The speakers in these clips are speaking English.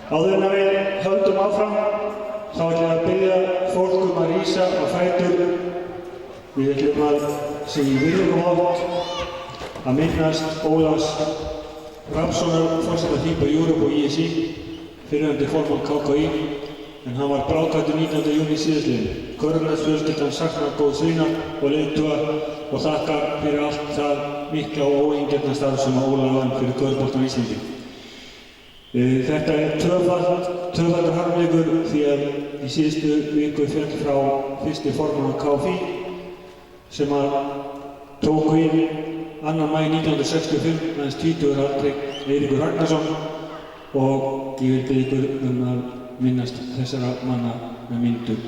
Áður en við höldum áfram, þá ætlum ég að biðja fólk að rísa á fætur. Við ætlum að segja virðingarvott að minnast Ólafs Rafnssonar, forseta FIBA Europe og ISI, fyrrverandi formann KKÍ, en hann var bráðkvaddur 19. júní síðastliðinn. Körfuboltafjölskyldan saknar góðs vinar og leiðtoga og þakkar fyrir allt það mikla og óeigingjarna starf sem Ólafur vann fyrir körfuboltann á Íslandi. Þetta tvöfaldur harmleikur því að í síðustu viku féll frá fyrsti formann KFÍ sem að tók við 2. maí 1965 aðeins 20 aldri, Eiríkur Ragnarsson, og ég vil biðja ykkur að minnast þessara manna með myndu.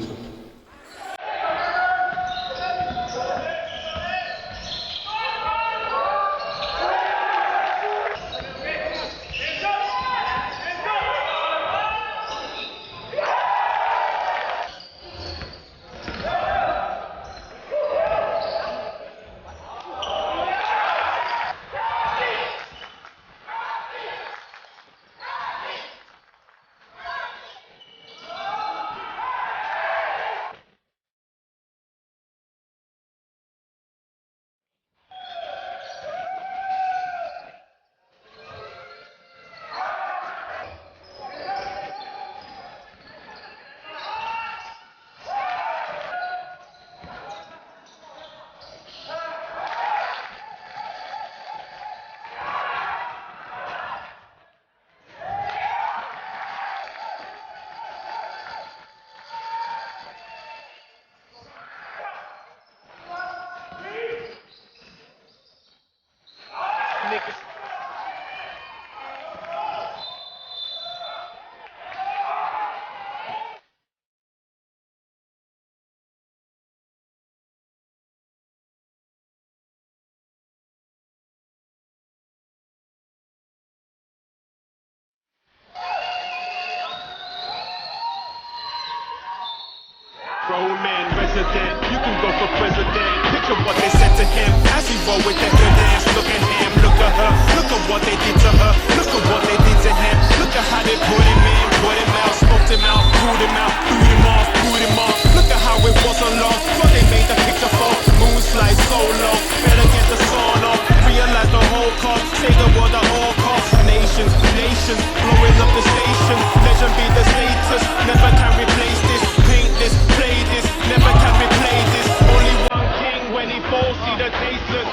Roman resident, you can go for president. Picture what they said to him as he rolled with that good dance. Look at him, look at her, look at what they did to her, look at what they did to him. Look at how they put him in, put him out, smoked him out, threw him out, threw him off, threw him off. Look at how it wasn't long, but they made the picture fall. Moon slide so low, better get the sawn off. Realize the whole cost, say the world at all costs. Nations, nations, blowing up the station. Legend be the status, never can replace this. Paint this, play this, never can replay this. Only one king when he falls, see the tasteless.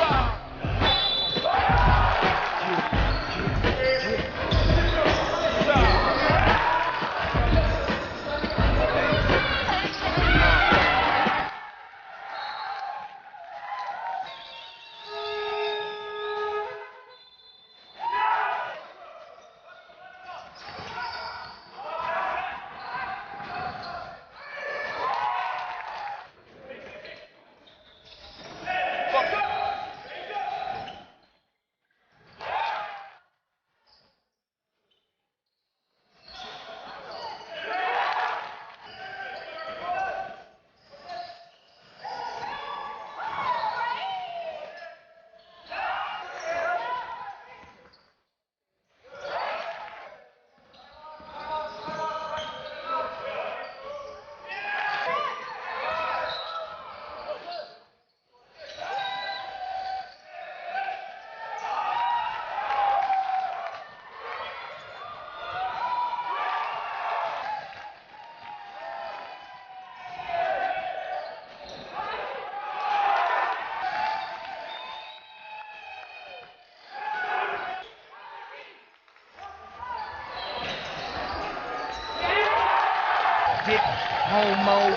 Homo.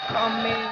Come in.